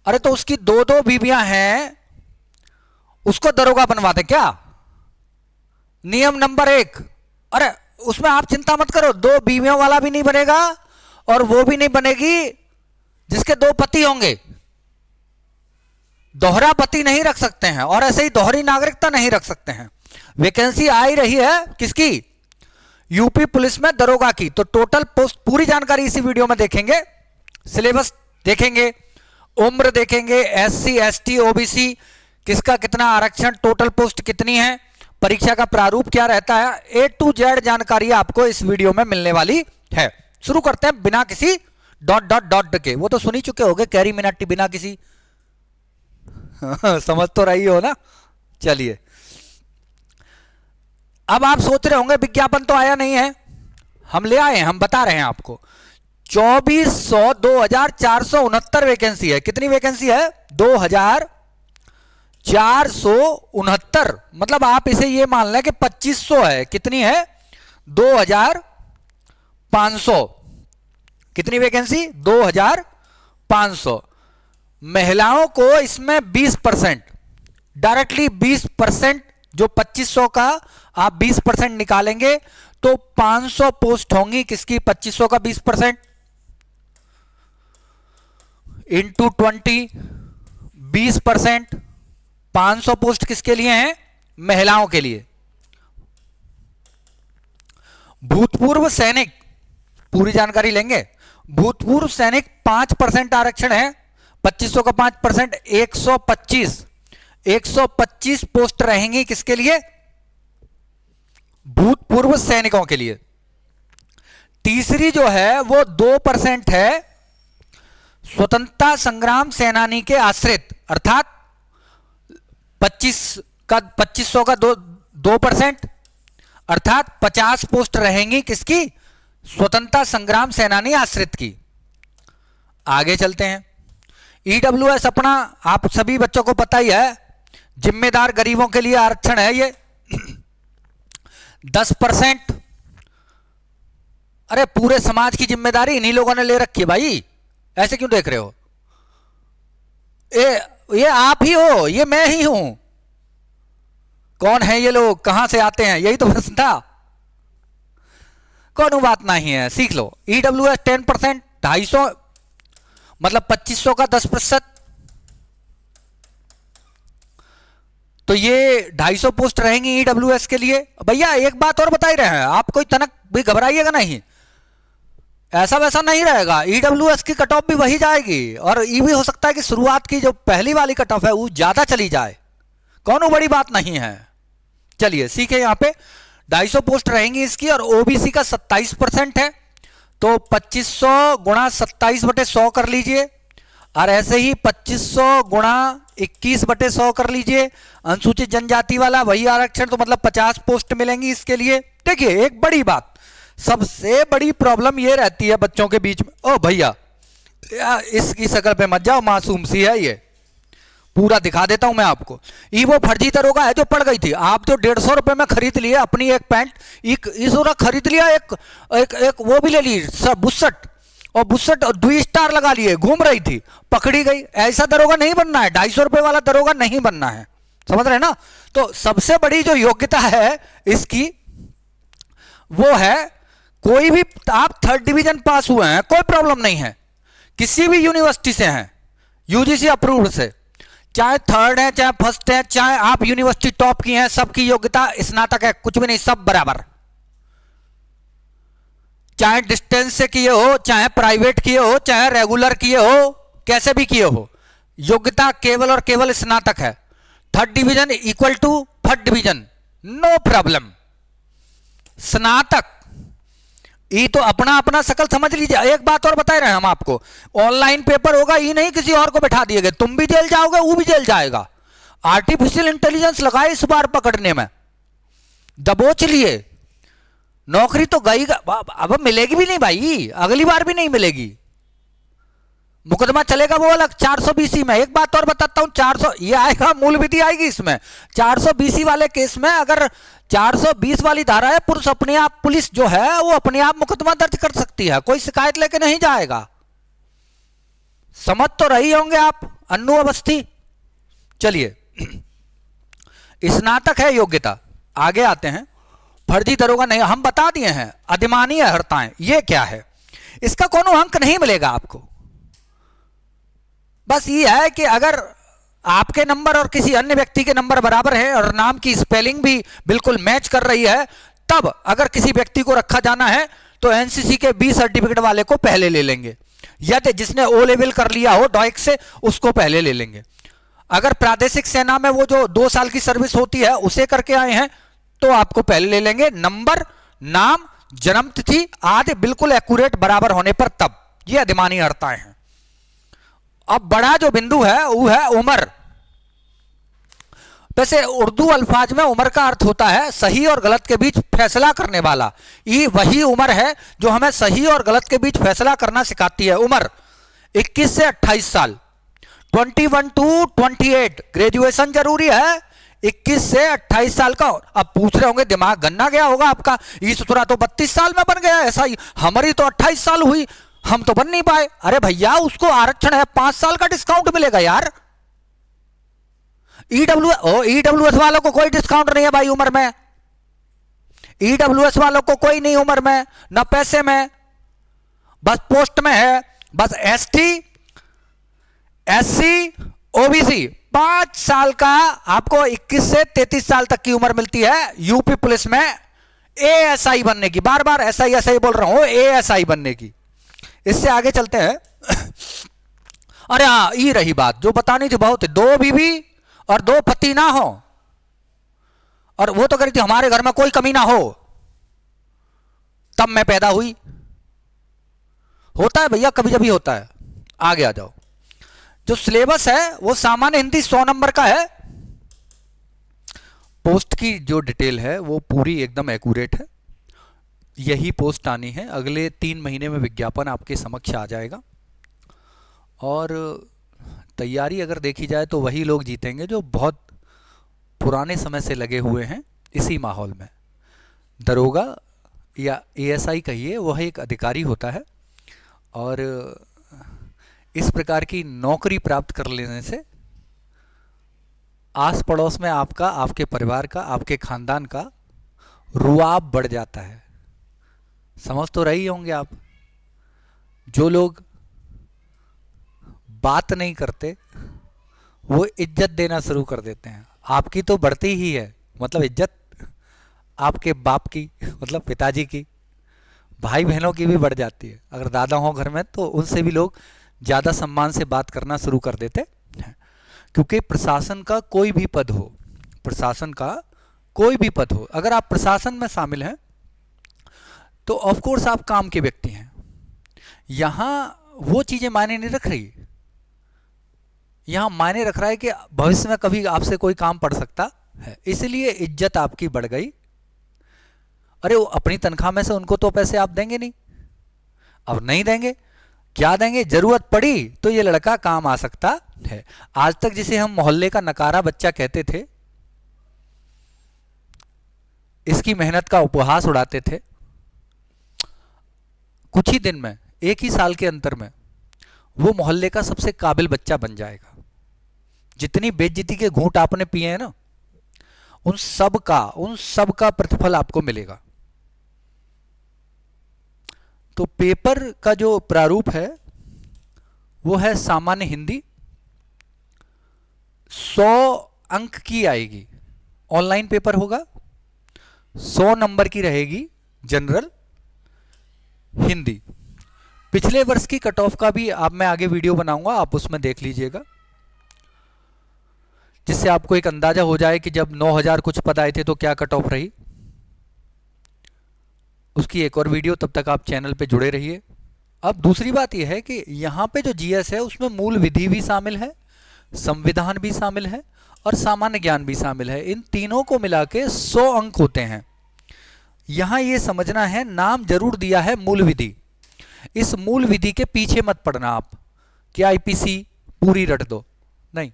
अरे तो उसकी दो दो बीवियां हैं, उसको दरोगा बनवा दे क्या? नियम नंबर 1। अरे उसमें आप चिंता मत करो, 2 बीवियों वाला भी नहीं बनेगा और वो भी नहीं बनेगी जिसके 2 पति होंगे। दोहरा पति नहीं रख सकते हैं और ऐसे ही दोहरी नागरिकता नहीं रख सकते हैं। वैकेंसी आ ही रही है किसकी? यूपी पुलिस में दरोगा की। तो टोटल पोस्ट पूरी जानकारी इसी वीडियो में देखेंगे, सिलेबस देखेंगे, उम्र देखेंगे, एससी एसटी ओबीसी किसका कितना आरक्षण, टोटल पोस्ट कितनी है, परीक्षा का प्रारूप क्या रहता है, A to Z जानकारी आपको इस वीडियो में मिलने वाली है। शुरू करते हैं बिना किसी डॉट डॉट डॉट के। वो तो सुन ही चुके होंगे, कैरी मिनाटी बिना किसी समझ तो रही हो ना। चलिए, अब आप सोच रहे होंगे विज्ञापन तो आया नहीं है, हम ले आए हैं, हम बता रहे हैं आपको। 2400 2469 वैकेंसी है। कितनी वैकेंसी है? 2469। मतलब आप इसे ये मान लें कि 2500 है। कितनी है? 2500। कितनी वैकेंसी? 2500। महिलाओं को इसमें 20% डायरेक्टली 20%, जो 2500 का आप 20% निकालेंगे तो 500 पोस्ट होंगी। किसकी? 2500 का 20% इंटू 20, 20%। 500 पोस्ट किसके लिए हैं? महिलाओं के लिए। भूतपूर्व सैनिक, पूरी जानकारी लेंगे। भूतपूर्व सैनिक 5% आरक्षण है, 2500 का 5%, 125 पोस्ट रहेंगी किसके लिए? भूतपूर्व सैनिकों के लिए। तीसरी जो है वो 2% है, स्वतंत्रता संग्राम सेनानी के आश्रित, अर्थात 2500 का 2%, अर्थात 50 पोस्ट रहेंगी किसकी? स्वतंत्रता संग्राम सेनानी आश्रित की। आगे चलते हैं। ईडब्ल्यूएस अपना आप सभी बच्चों को पता ही है, जिम्मेदार गरीबों के लिए आरक्षण है ये 10%। अरे पूरे समाज की जिम्मेदारी इन्हीं लोगों ने ले रखी है भाई, ऐसे क्यों देख रहे हो? ये आप ही हो, ये मैं ही हूं। कौन है ये लोग, कहां से आते हैं, यही तो प्रश्न था। कौन बात नहीं है, सीख लो। ईडब्ल्यूएस 10%, 250 मतलब 2500 का 10%, तो ये 250 पोस्ट रहेंगी ईडब्ल्यूएस के लिए। भैया एक बात और बता ही रहे हैं, आप कोई तनक भी घबराइएगा नहीं, ऐसा वैसा नहीं रहेगा। ईडब्ल्यूएस की कट ऑफ भी वही जाएगी और ये भी हो सकता है कि शुरुआत की जो पहली वाली कट ऑफ है वो ज्यादा चली जाए, कौन बड़ी बात नहीं है। चलिए सीखे, यहां पे 250 पोस्ट रहेंगी इसकी और ओबीसी का 27% है, तो 2500 गुणा 27/100 कर लीजिए, और ऐसे ही 2500 गुणा 21/100 कर लीजिए। अनुसूचित जनजाति वाला वही आरक्षण, तो मतलब 50 पोस्ट मिलेंगी इसके लिए। देखिए एक बड़ी बात, सबसे बड़ी प्रॉब्लम ये रहती है बच्चों के बीच में, ओ भैया इसकी शक्ल पे मत जाओ, मासूम सी है ये, पूरा दिखा देता हूं मैं आपको। ये वो फर्जी दरोगा है जो पड़ गई थी। आप जो 150 रुपए में खरीद लिए अपनी एक पैंट, इस खरीद लिया, एक वो भी ले ली बुस्सट, और बुस्सट 2 स्टार लगा लिए, घूम रही थी, पकड़ी गई। ऐसा दरोगा नहीं बनना है, 250 रुपए वाला दरोगा नहीं बनना है, समझ रहे ना। तो सबसे बड़ी जो योग्यता है इसकी वो है, कोई भी आप 3rd डिवीजन पास हुए हैं कोई प्रॉब्लम नहीं है, किसी भी यूनिवर्सिटी से हैं, यूजीसी अप्रूव्ड से, चाहे 3rd है चाहे 1st है, चाहे आप यूनिवर्सिटी टॉप की हैं, सबकी योग्यता स्नातक है, कुछ भी नहीं, सब बराबर। चाहे डिस्टेंस से किए हो, चाहे प्राइवेट किए हो, चाहे रेगुलर किए हो, कैसे भी किए हो, योग्यता केवल और केवल स्नातक है। 3rd division equal to 3rd division, no problem. स्नातक ये तो अपना अपना शकल समझ लीजिए। एक बात और बता रहे हैं हम आपको, ऑनलाइन पेपर होगा, ये नहीं किसी और को बैठा दिए गए, तुम भी जेल जाओगे वो भी जेल जाएगा। आर्टिफिशियल इंटेलिजेंस लगाए इस बार पकड़ने में, दबोच लिए, नौकरी तो गई, अब मिलेगी भी नहीं भाई, अगली बार भी नहीं मिलेगी, मुकदमा चलेगा वो अलग 420 में। एक बात और बताता हूं, 400 ये आएगा, मूल विधि आएगी इसमें। 420 वाले केस में अगर 420 वाली धारा है, पुरुष अपने आप, पुलिस जो है वो अपने आप मुकदमा दर्ज कर सकती है, कोई शिकायत लेके नहीं जाएगा। समझ तो रही होंगे आप। अन्नू अवस्थी। चलिए, स्नातक है योग्यता। आगे आते हैं, फर्जी दरोगा नहीं, हम बता दिए हैं। अधिमानीय अर्हताएं, ये क्या है? इसका कोनो अंक नहीं मिलेगा आपको। बस ये है कि अगर आपके नंबर और किसी अन्य व्यक्ति के नंबर बराबर है और नाम की स्पेलिंग भी बिल्कुल मैच कर रही है, तब अगर किसी व्यक्ति को रखा जाना है तो एनसीसी के बी सर्टिफिकेट वाले को पहले ले लेंगे, या जिसने ओ लेवल कर लिया हो डॉइक से उसको पहले ले लेंगे। अगर प्रादेशिक सेना में वो जो 2 साल की सर्विस होती है उसे करके आए हैं तो आपको पहले ले लेंगे। नंबर, नाम, जन्म तिथि आदि बिल्कुल एक्यूरेट बराबर होने पर तब। ये अधिमानी अर्हताएं हैं। अब बड़ा जो बिंदु है वो है उम्र। वैसे उर्दू अल्फाज में उम्र का अर्थ होता है सही और गलत के बीच फैसला करने वाला। ये वही उम्र है जो हमें सही और गलत के बीच फैसला करना सिखाती है। उम्र 21 से 28 साल, 21 to 28। ग्रेजुएशन जरूरी है 21 से 28 साल का। अब पूछ रहे होंगे दिमाग गन्ना गया होगा आपका, ये सुतरा तो 32 साल में बन गया, ऐसा ही हमारी तो 28 साल हुई, हम तो बन नहीं पाए। अरे भैया उसको आरक्षण है, 5 साल का डिस्काउंट मिलेगा यार। ईडब्ल्यूएस वालों को कोई डिस्काउंट नहीं है भाई उम्र में। ईडब्ल्यूएस वालों को कोई नहीं उम्र में, ना पैसे में, बस पोस्ट में है। बस एसटी, एससी, ओबीसी 5 साल का आपको 21 से 33 साल तक की उम्र मिलती है यूपी पुलिस में एएसआई बनने की। बार बार एसआई बोल रहा हूं, एएसआई बनने की। इससे आगे चलते हैं। अरे हाँ, ये रही बात जो बतानी थी बहुत, 2 बीवी और 2 पति ना हो, और वो तो कह रही थी हमारे घर में कोई कमी ना हो तब मैं पैदा हुई। होता है भैया, कभी कभी होता है। आगे आ जाओ। जो सिलेबस है वो सामान्य हिंदी 100 नंबर का है। पोस्ट की जो डिटेल है वो पूरी एकदम एक्यूरेट है। यही पोस्ट आनी है, अगले 3 महीने में विज्ञापन आपके समक्ष आ जाएगा। और तैयारी अगर देखी जाए तो वही लोग जीतेंगे जो बहुत पुराने समय से लगे हुए हैं इसी माहौल में। दरोगा या एएसआई कहिए, वह एक अधिकारी होता है, और इस प्रकार की नौकरी प्राप्त कर लेने से आस पड़ोस में आपका, आपके परिवार का, आपके खानदान का रुआब बढ़ जाता है। समझ तो रही होंगे आप। जो लोग बात नहीं करते वो इज्जत देना शुरू कर देते हैं। आपकी तो बढ़ती ही है, मतलब इज्जत आपके बाप की, मतलब पिताजी की, भाई बहनों की भी बढ़ जाती है। अगर दादा हो घर में तो उनसे भी लोग ज़्यादा सम्मान से बात करना शुरू कर देते हैं। क्योंकि प्रशासन का कोई भी पद हो, प्रशासन का कोई भी पद हो, अगर आप प्रशासन में शामिल हैं तो ऑफ कोर्स आप काम के व्यक्ति हैं। यहाँ वो चीज़ें मायने नहीं रख रही। यहाँ मायने रख रहा है कि भविष्य में कभी आपसे कोई काम पड़ सकता है, इसलिए इज्जत आपकी बढ़ गई। अरे वो अपनी तनख्वाह में से उनको तो पैसे आप देंगे नहीं, अब नहीं देंगे, क्या देंगे? जरूरत पड़ी तो ये लड़का काम आ सकता है। आज तक जिसे हम मोहल्ले का नकारा बच्चा कहते थे, इसकी मेहनत का उपहास उड़ाते थे, कुछ ही दिन में, 1 ही साल के अंतर में वो मोहल्ले का सबसे काबिल बच्चा बन जाएगा। जितनी बेइज्जती के घूंट आपने पिए हैं ना, उन सब का प्रतिफल आपको मिलेगा। तो पेपर का जो प्रारूप है वो है सामान्य हिंदी, 100 अंक की आएगी। ऑनलाइन पेपर होगा, 100 नंबर की रहेगी जनरल हिंदी। पिछले वर्ष की कट ऑफ का भी मैं आगे वीडियो बनाऊंगा, आप उसमें देख लीजिएगा, जिससे आपको एक अंदाजा हो जाए कि जब 9000 कुछ पद आए थे तो क्या कट ऑफ रही। उसकी एक और वीडियो, तब तक आप चैनल पे जुड़े रहिए। अब दूसरी बात यह है कि यहाँ पे जो जीएस है उसमें मूल विधि भी शामिल है, संविधान भी शामिल है और सामान्य ज्ञान भी शामिल है। इन तीनों को मिला के 100 अंक होते हैं। यहाँ ये समझना है, नाम जरूर दिया है मूल विधि, इस मूल विधि के पीछे मत पड़ना आप कि आईपीसी पूरी रट दो, नहीं।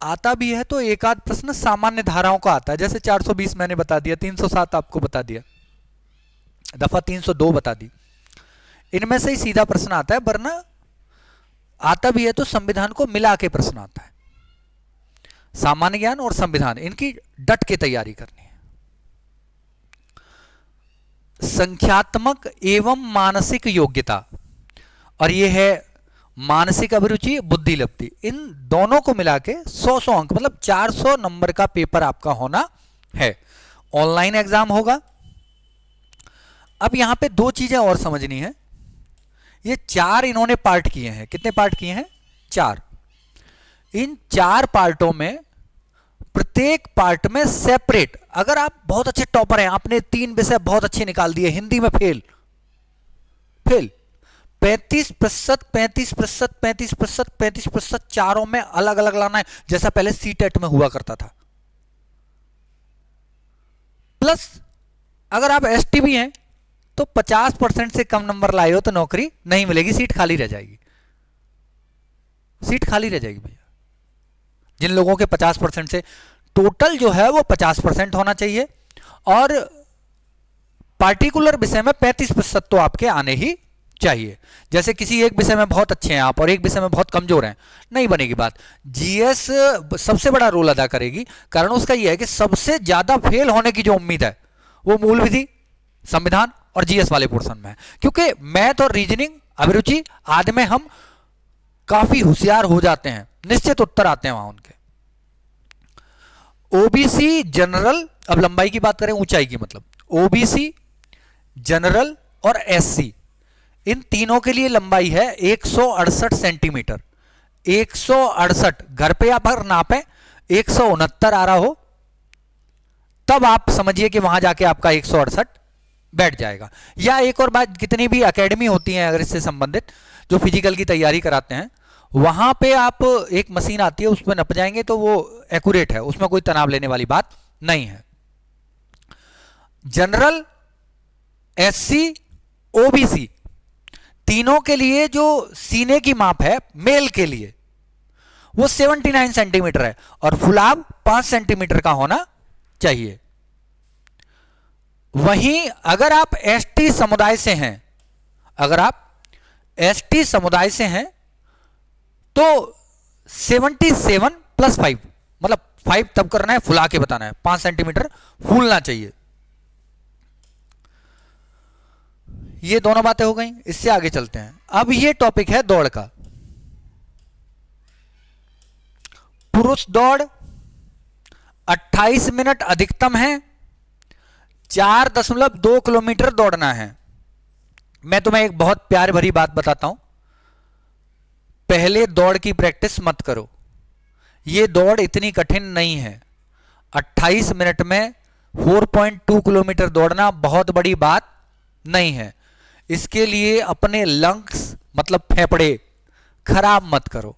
आता भी है तो एक आध प्रश्न सामान्य धाराओं का आता है, जैसे 420 मैंने बता दिया, 307 आपको बता दिया, दफा 302 बता दी, इनमें से ही सीधा प्रश्न आता है। वरना आता भी है तो संविधान को मिला के प्रश्न आता है। सामान्य ज्ञान और संविधान, इनकी डट के तैयारी करनी है। संख्यात्मक एवं मानसिक योग्यता, और यह है मानसिक अभिरुचि, बुद्धि लब्धि, इन दोनों को मिला के 100 अंक मतलब 400 नंबर का पेपर आपका होना है। ऑनलाइन एग्जाम होगा। अब यहां पे दो चीजें और समझनी है। ये 4 इन्होंने पार्ट किए हैं। कितने पार्ट किए हैं? 4। इन 4 पार्टों में प्रत्येक पार्ट में सेपरेट, अगर आप बहुत अच्छे टॉपर हैं, आपने 3 विषय बहुत अच्छे निकाल दिए, हिंदी में फेल 35%, 35%, 35%, 35% चारों में अलग अलग लाना है, जैसा पहले सीटेट में हुआ करता था। प्लस अगर आप एसटी भी हैं तो 50% से कम नंबर लाए हो तो नौकरी नहीं मिलेगी, सीट खाली रह जाएगी। सीट खाली रह जाएगी भैया। जिन लोगों के 50% से, टोटल जो है वो 50% होना चाहिए, और पार्टिकुलर विषय में 35% तो आपके आने ही चाहिए। जैसे किसी एक विषय में बहुत अच्छे हैं आप और एक विषय में बहुत कमजोर हैं, नहीं बनेगी बात। जीएस सबसे बड़ा रोल अदा करेगी। कारण उसका यह है कि सबसे ज्यादा फेल होने की जो उम्मीद है वो मूल विधि, संविधान और जीएस वाले पोर्शन में है, क्योंकि मैथ और रीजनिंग, अभिरुचि आदि में हम काफी होशियार हो जाते हैं, निश्चित उत्तर आते हैं वहां उनके। ओबीसी, जनरल, अब लंबाई की बात करें, ऊंचाई की मतलब, ओबीसी, जनरल और एससी, इन तीनों के लिए लंबाई है 168 सेंटीमीटर। 168, घर पे आप अगर नापें 169 आ रहा हो तब आप समझिए कि वहां जाके आपका 168 बैठ जाएगा। या एक और बात, कितनी भी एकेडमी होती हैं अगर इससे संबंधित जो फिजिकल की तैयारी कराते हैं, वहां पे आप एक मशीन आती है उसमें नप जाएंगे तो वो एक्यूरेट है, उसमें कोई तनाव लेने वाली बात नहीं है। जनरल, एससी, ओबीसी, तीनों के लिए जो सीने की माप है मेल के लिए वो 79 सेंटीमीटर है, और फुलाव 5 सेंटीमीटर का होना चाहिए। वहीं अगर आप एसटी समुदाय से हैं, अगर आप एसटी समुदाय से हैं तो 77 + 5, मतलब 5 तब करना है, फुला के बताना है, 5 सेंटीमीटर फूलना चाहिए। ये दोनों बातें हो गई। इससे आगे चलते हैं। अब ये टॉपिक है दौड़ का। पुरुष दौड़ 28 मिनट अधिकतम है, 4.2 किलोमीटर दौड़ना है। मैं तुम्हें एक बहुत प्यार भरी बात बताता हूं, पहले दौड़ की प्रैक्टिस मत करो। यह दौड़ इतनी कठिन नहीं है। 28 मिनट में 4.2 किलोमीटर दौड़ना बहुत बड़ी बात नहीं है। इसके लिए अपने लंग्स मतलब फेफड़े खराब मत करो।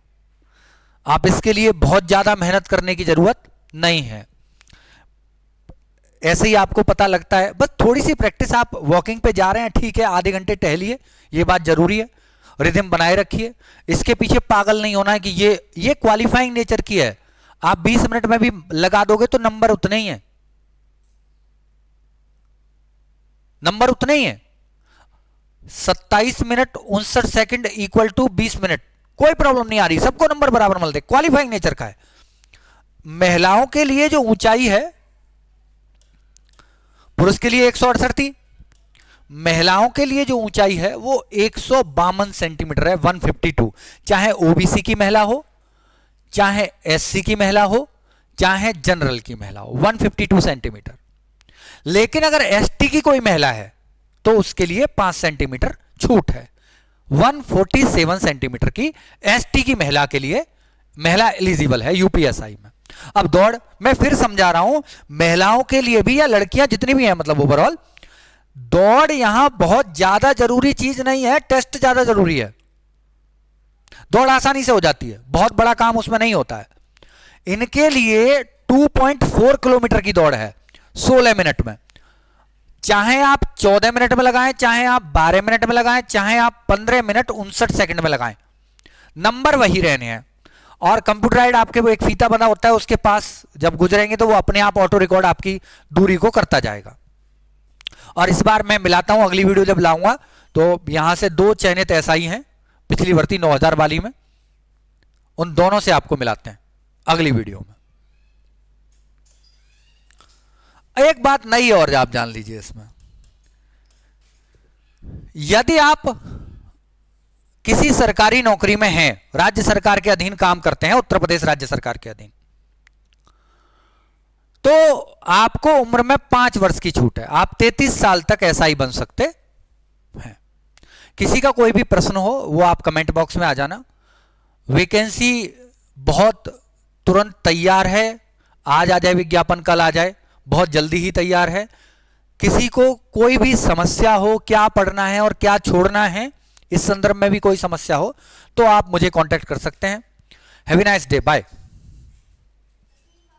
आप इसके लिए बहुत ज्यादा मेहनत करने की जरूरत नहीं है। ऐसे ही आपको पता लगता है, बस थोड़ी सी प्रैक्टिस, आप वॉकिंग पे जा रहे हैं, ठीक है, आधे घंटे टहलिए, ये बात जरूरी है। रिदम बनाए रखिए। इसके पीछे पागल नहीं होना है कि ये क्वालिफाइंग नेचर की है, आप 20 मिनट में भी लगा दोगे तो नंबर उतने ही है, नंबर उतने ही है। 27 minute 59 second equal to 20 minute, कोई प्रॉब्लम नहीं आ रही, सबको नंबर बराबर मिलते, क्वालिफाइंग नेचर का है। महिलाओं के लिए जो ऊंचाई है, पुरुष के लिए 168 थी, महिलाओं के लिए जो ऊंचाई है वो 152 सेंटीमीटर है, 152। चाहे ओबीसी की महिला हो, चाहे एससी की महिला हो, चाहे जनरल की महिला हो, 152 सेंटीमीटर। लेकिन अगर एसटी की कोई महिला है तो उसके लिए 5 सेंटीमीटर छूट है, 147 सेंटीमीटर की एसटी की महिला के लिए महिला एलिजिबल है यूपीएसआई में। अब दौड़ मैं फिर समझा रहा हूं, महिलाओं के लिए भी या लड़कियां जितनी भी हैं, मतलब ओवरऑल दौड़ यहां बहुत ज्यादा जरूरी चीज नहीं है, टेस्ट ज्यादा जरूरी है। दौड़ आसानी से हो जाती है, बहुत बड़ा काम उसमें नहीं होता है। इनके लिए 2.4 किलोमीटर की दौड़ है 16 मिनट में। चाहे आप 14 मिनट में लगाएं, चाहे आप 12 मिनट में लगाएं, चाहे आप 15 मिनट 59 सेकंड में लगाएं, नंबर वही रहने हैं। और कंप्यूटराइड आपके वो एक फीता बना होता है, उसके पास जब गुजरेंगे तो वो अपने आप ऑटो रिकॉर्ड आपकी दूरी को करता जाएगा। और इस बार मैं मिलाता हूं, अगली वीडियो जब लाऊंगा तो यहां से 2 चयनित एसआई हैं पिछली भर्ती 9000 वाली में, उन दोनों से आपको मिलाते हैं अगली वीडियो में। एक बात नई और आप जान लीजिए इसमें, यदि आप किसी सरकारी नौकरी में हैं, राज्य सरकार के अधीन काम करते हैं, उत्तर प्रदेश राज्य सरकार के अधीन, तो आपको उम्र में 5 वर्ष की छूट है। आप 33 साल तक एसआई बन सकते हैं। किसी का कोई भी प्रश्न हो वो आप कमेंट बॉक्स में आ जाना। वैकेंसी बहुत तुरंत तैयार है, आज आ जाए विज्ञापन, कल आ जाए, बहुत जल्दी ही तैयार है। किसी को कोई भी समस्या हो, क्या पढ़ना है और क्या छोड़ना है, इस संदर्भ में भी कोई समस्या हो तो आप मुझे कांटेक्ट कर सकते हैं। Have a nice day, bye.